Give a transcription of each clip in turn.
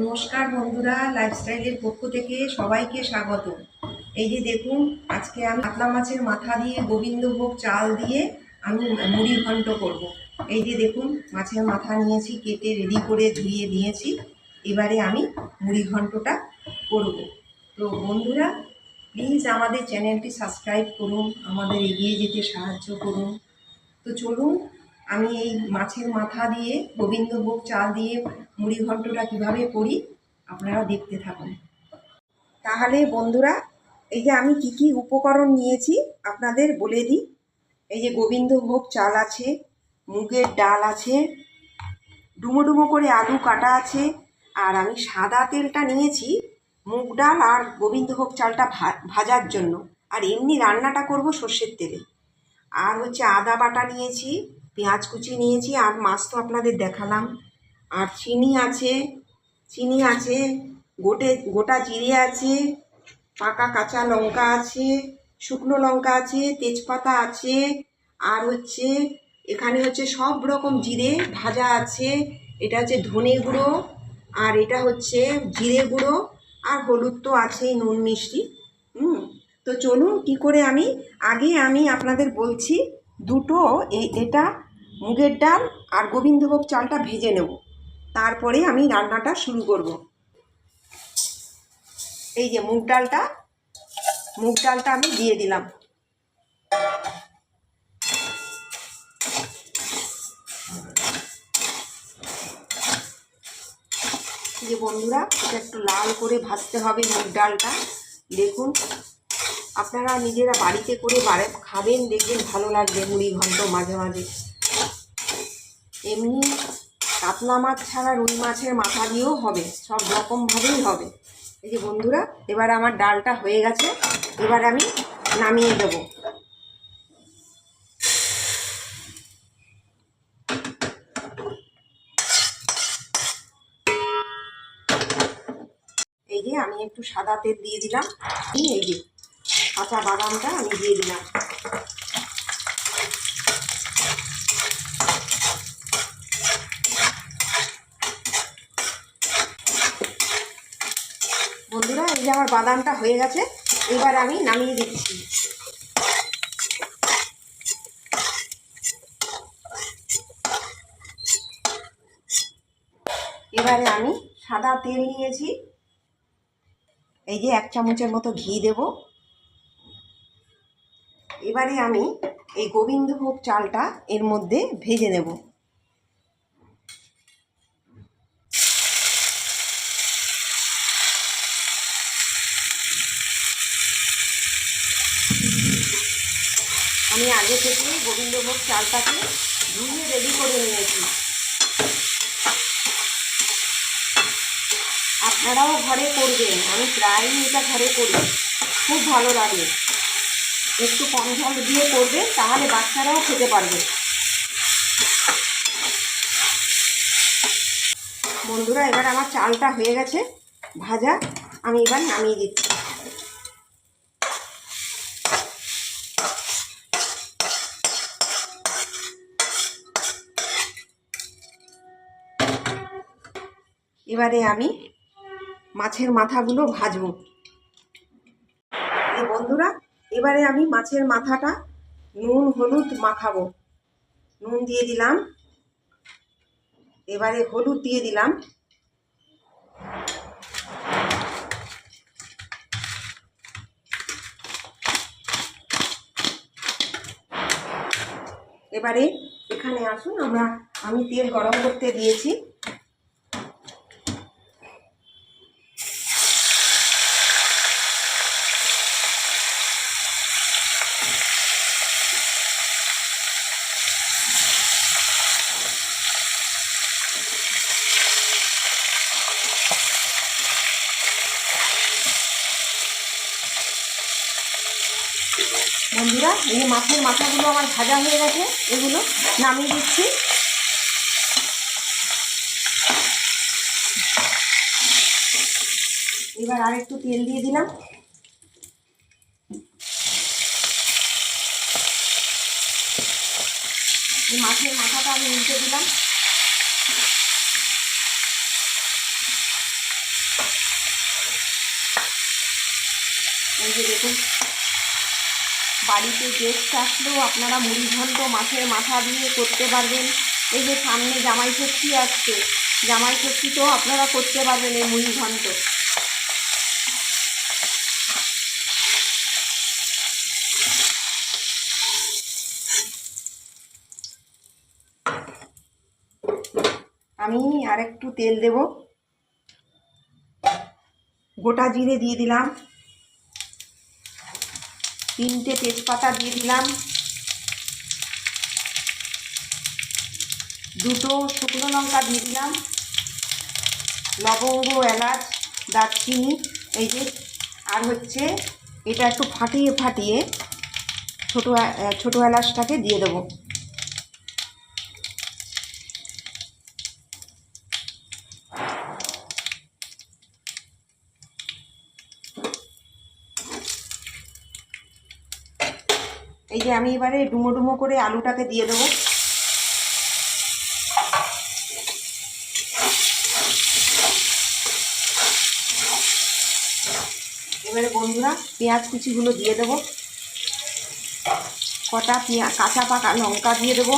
নমস্কার বন্ধুরা, লাইফস্টাইলের পক্ষ থেকে সবাইকে স্বাগত। এই যে দেখুন, আজকে আমি কাতলা মাছের মাথা দিয়ে গোবিন্দভোগ চাল দিয়ে আমি মুড়ি ঘন্ট করব। এই যে দেখুন, মাছের মাথা নিয়েছি, কেটে রেডি করে ধুয়ে নিয়েছি। এবারে আমি মুড়ি ঘন্টটা করব। তো বন্ধুরা, প্লিজ আমাদের চ্যানেলটি সাবস্ক্রাইব করুন, আমাদের এগিয়ে যেতে সাহায্য করুন। তো চলুন, আমি এই মাছের মাথা দিয়ে গোবিন্দভোগ চাল দিয়ে মুড়ি ঘন্টটা কীভাবে করি আপনারা দেখতে থাকুন। তাহলে বন্ধুরা, এই যে আমি কি কি উপকরণ নিয়েছি আপনাদের বলে দিই। এই যে গোবিন্দভোগ চাল আছে, মুগের ডাল আছে, ডুমো ডুমো করে আলু কাটা আছে, আর আমি সাদা তেলটা নিয়েছি মুগ ডাল আর গোবিন্দভোগ চালটা ভাজার জন্য, আর এমনি রান্নাটা করব সর্ষের তেলে। আর হচ্ছে আদা বাটা নিয়েছি, পেঁয়াজ কুচি নিয়েছি, আর মাছ তো আপনাদের দেখালাম। আর চিনি আছে, গোটা জিরে আছে, পাকা কাঁচা লঙ্কা আছে, শুকনো লঙ্কা আছে, তেজপাতা আছে, আর হচ্ছে এখানে হচ্ছে সব রকম জিরে ভাজা আছে। এটা হচ্ছে ধনে গুঁড়ো, আর এটা হচ্ছে জিরে গুঁড়ো, আর হলুদ তো আছেই, নুন মিষ্টি। তো চলুন কি করে আমি আপনাদের বলছি। দুটো এটা মুগের ডাল আর গোবিন্দভোগ চালটা ভেজে নেব, তারপরে আমি রান্নাটা শুরু করব। এই যে মুগ ডালটা আমি দিয়ে দিলাম। এই যে বন্ধুরা, এটা একটু লাল করে ভাজতে হবে মুগ ডালটা। দেখুন, আপনারা নিজেরা বাড়িতে করে খাবেন, দেখবেন ভালো লাগবে মুড়ি ঘন্ট মাঝে মাঝে। এমনি কাতলা মাছ ছাড়া রুই মাছের মাথা দিয়েও হবে, সব রকমভাবেই হবে। এই যে বন্ধুরা, এবার আমার ডালটা হয়ে গেছে, এবার আমি নামিয়ে দেব। এই যে আমি একটু সাদা তেল দিয়ে দিলাম, এই যে কাঁচা বাদামটা আমি দিয়ে দিলাম। বন্ধুরা, এই যে আমার বাদামটা হয়ে গেছে, এবার আমি নামিয়ে দিচ্ছি। এবারে আমি সাদা তেল নিয়েছি, এই যে 1 চামচের মতো ঘি দেব। এবারে আমি এই গোবিন্দভোগ চালটা এর মধ্যে ভেজে নেব। আমি আগে থেকে গোবিন্দভোগ চালটাকে ধুয়ে রেডি করে নিয়েছি। আপনারাও ঘরে করবেন, আমি প্রায়ই এটা ঘরে করি, খুব ভালো লাগে। একটু কম ঝাল দিয়ে করবেন, তাহলে বাচ্চারাও খেতে পারবে। বন্ধুরা, এবার আমার চালটা হয়ে গেছে ভাজা, আমি এবার নামিয়ে দিচ্ছি। এবারে আমি মাছের মাথাগুলো ভাজবো। এই বন্ধুরা, এবারে আমি মাছের মাথাটা নুন হলুদ মাখাবো। নুন দিয়ে দিলাম, এবারে হলুদ দিয়ে দিলাম, এবারে এখানে আসুন, আমি তেল গরম করতে দিয়েছি। বন্ধুরা, এই যে মাছের মাথাগুলো আমার ভাজা হয়ে গেছে, এগুলো নামিয়ে দিচ্ছি। এবার আর একটু তেল দিয়ে দিলাম। এই মাছের মাথাটা আমি উল্টে দিলাম। এই যে দেখুন, বাড়িতে গেস্ট আসলেও আপনারা মুড়ি ঘন্ট মাছের মাথা দিয়ে করতে পারবেন। এই যে সামনে জামাই ষষ্ঠী আসছে, জামাই ষষ্ঠীতেও আপনারা করতে পারবেন এই মুড়ি ঘন্ট। আমি আর একটু তেল দেব, গোটা জিরে দিয়ে দিলাম, 3টে তেজপাতা দিয়ে দিলাম, 2টো শুকনো লঙ্কা দিয়ে দিলাম, লবঙ্গ, এলাচ, দারচিনি, এই যে, আর হচ্ছে এটা একটু ফাটিয়ে ফাটিয়ে ছোটো এলাচটাকে দিয়ে দেবো। এই যে আমি এবারে ডুমো ডুমো করে আলুটাকে দিয়ে দেবো। এবারে বন্ধুরা পেঁয়াজ কুচিগুলো দিয়ে দেবো, কটা কাঁচা পাকা লঙ্কা দিয়ে দেবো,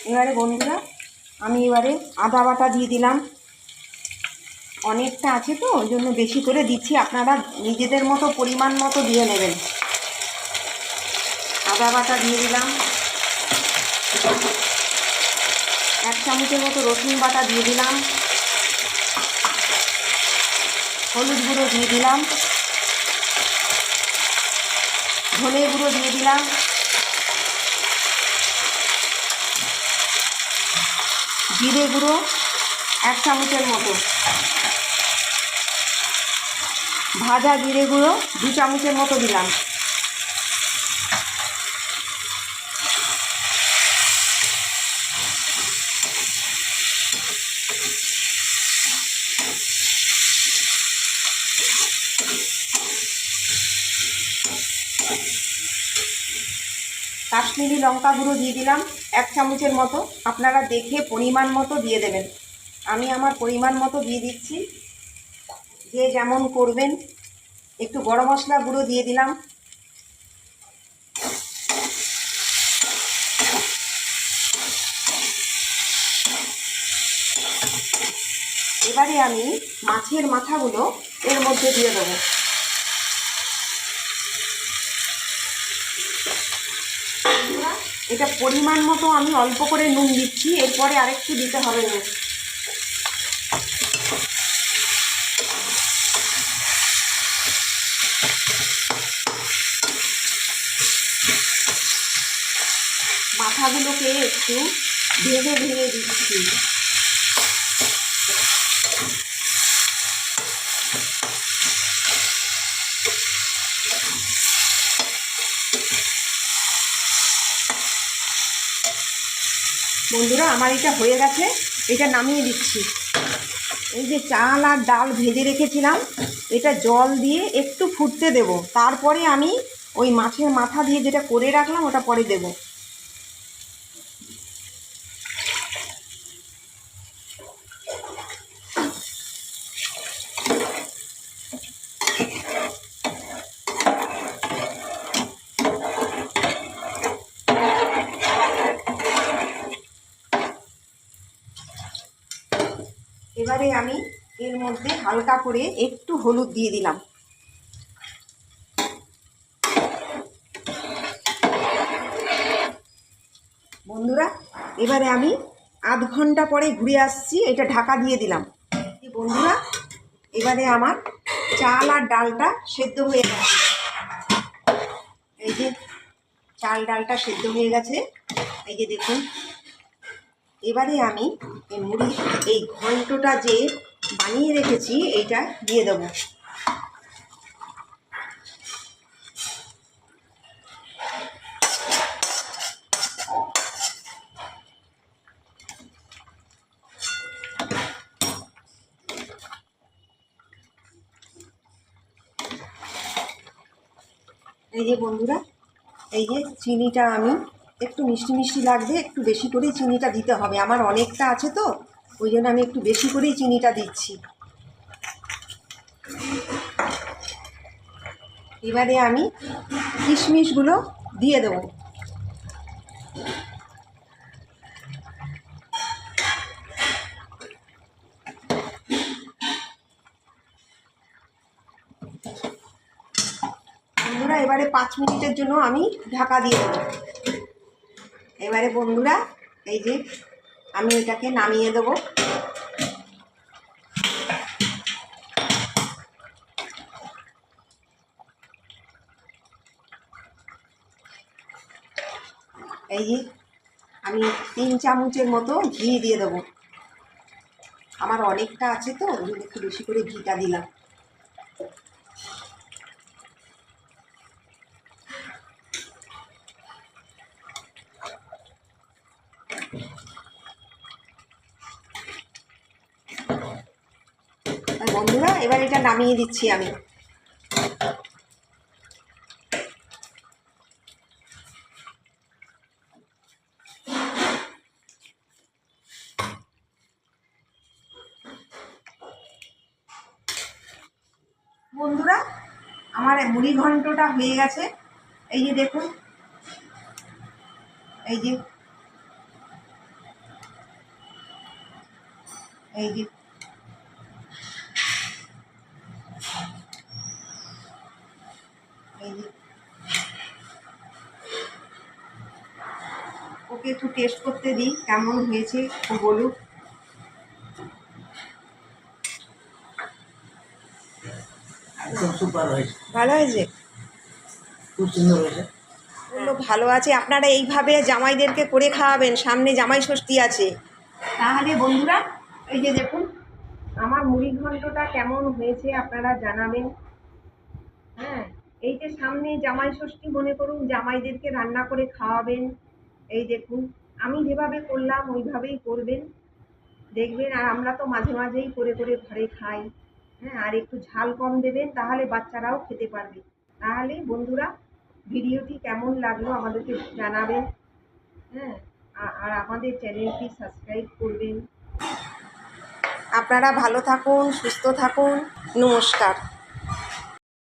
এবারে বন্ধুরা আমি এবারে আদা বাটা দিয়ে দিলাম। অনেকটা আছে তো ওই জন্য বেশি করে দিচ্ছি, আপনারা নিজেদের মতো পরিমাণ মতো দিয়ে নেবেন। আদা বাটা দিয়ে দিলাম, 1 চামচের মতো রসুন বাটা দিয়ে দিলাম, হলুদ গুঁড়ো দিয়ে দিলাম, ধনে গুঁড়ো দিয়ে দিলাম, জিরে গুঁড়ো 1 চামচের মতো, ভাজা জিরে গুঁড়ো 2 চামচের মতো দিলাম। কাশ্মীরি লঙ্কা গুঁড়ো দিয়ে দিলাম 1 চামচের মতো, আপনারা দেখে পরিমাণ মতো দিয়ে দেবেন। আমি আমার পরিমাণ মতো দিয়ে দিচ্ছি, যে যেমন করবেন। একটু গরম মশলা গুঁড়ো দিয়ে দিলাম, এবারে আমি মাছের মাথাগুলো এর মধ্যে দিয়ে দেবো। এটা পরিমাণ মতো আমি অল্প করে নুন দিচ্ছি, এরপরে আরেকটু দিতে হবে নুন। মাথাগুলোকে একটু ভেঙে ভেঙে দিচ্ছি। বন্ধুরা আমার এটা হয়ে গেছে, এটা নামিয়ে দিচ্ছি। এই যে চাল আর ডাল ভেজে রেখেছিলাম, এটা জল দিয়ে একটু ফুটতে দেব, তারপরে আমি ওই মাছের মাথা দিয়ে যেটা করে রাখলাম ওটা পরে দেব। এবারে আমি এর মধ্যে হালকা করে একটু হলুদ দিয়ে দিলাম। বন্ধুরা এবারে আমি আধ ঘন্টা পরে ঘুরে আসছি, এটা ঢাকা দিয়ে দিলাম। বন্ধুরা এবারে আমার চাল আর ডালটা সেদ্ধ হয়ে গেছে, এই যে চাল ডালটা সেদ্ধ হয়ে গেছে, এই যে দেখুন। এবারে আমি এই মুড়ি এই ঘন্টটা যে বানিয়ে রেখেছি এইটা দিয়ে দেবো। এই যে বন্ধুরা, এই যে চিনিটা আমি একটু মিষ্টি মিষ্টি লাগবে, একটু বেশি করেই চিনিটা দিতে হবে। আমার অনেকটা আছে তো, ওই জন্য আমি একটু বেশি করেই চিনিটা দিচ্ছি। এবারে আমি কিশমিশগুলো দিয়ে দেবো। বন্ধুরা এবারে 5 মিনিটের জন্য আমি ঢাকা দিয়ে দেবো। এবারে বন্ধুরা এই যে আমি এটাকে নামিয়ে দেবো। এই যে আমি 3 চামচের মতো ঘি দিয়ে দেবো। আমার অনেকটা আছে তো, ওই জন্য একটু বেশি করে ঘিটা দিলাম। বন্ধুরা এবার এটা নামিয়ে দিচ্ছি আমি। বন্ধুরা আমার মুড়ি ঘন্টটা হয়ে গেছে। এই যে দেখুন, এই যে এই যে এই যে ওকে একটু টেস্ট করতে দিই কেমন হয়েছে, ও বলুক। ভালো হয়েছে, খুব সুন্দর হয়েছে। বললো ভালো আছে। আপনারা এইভাবে জামাইদেরকে করে খাওয়াবেন, সামনে জামাই ষষ্ঠী আছে। তাহলে বন্ধুরা এই যে দেখুন আমার মুড়ি ঘন্টটা কেমন হয়েছে আপনারা জানাবেন। হ্যাঁ, এই যে সামনে জামাই ষষ্ঠী, মনে করুন জামাইদেরকে রান্না করে খাওয়াবেন। এই দেখুন আমি যেভাবে করলাম ওইভাবেই করবেন, দেখবেন। আর আমরা তো মাঝে মাঝেই করে করে ঘরে খাই। হ্যাঁ, আর একটু ঝাল কম দেবেন, তাহলে বাচ্চারাও খেতে পারবে। তাহলে বন্ধুরা ভিডিওটি কেমন লাগলো আমাদেরকে জানাবেন। হ্যাঁ, আর আমাদের চ্যানেলটি সাবস্ক্রাইব করবেন। আপনারা ভালো থাকুন, সুস্থ থাকুন। নমস্কার।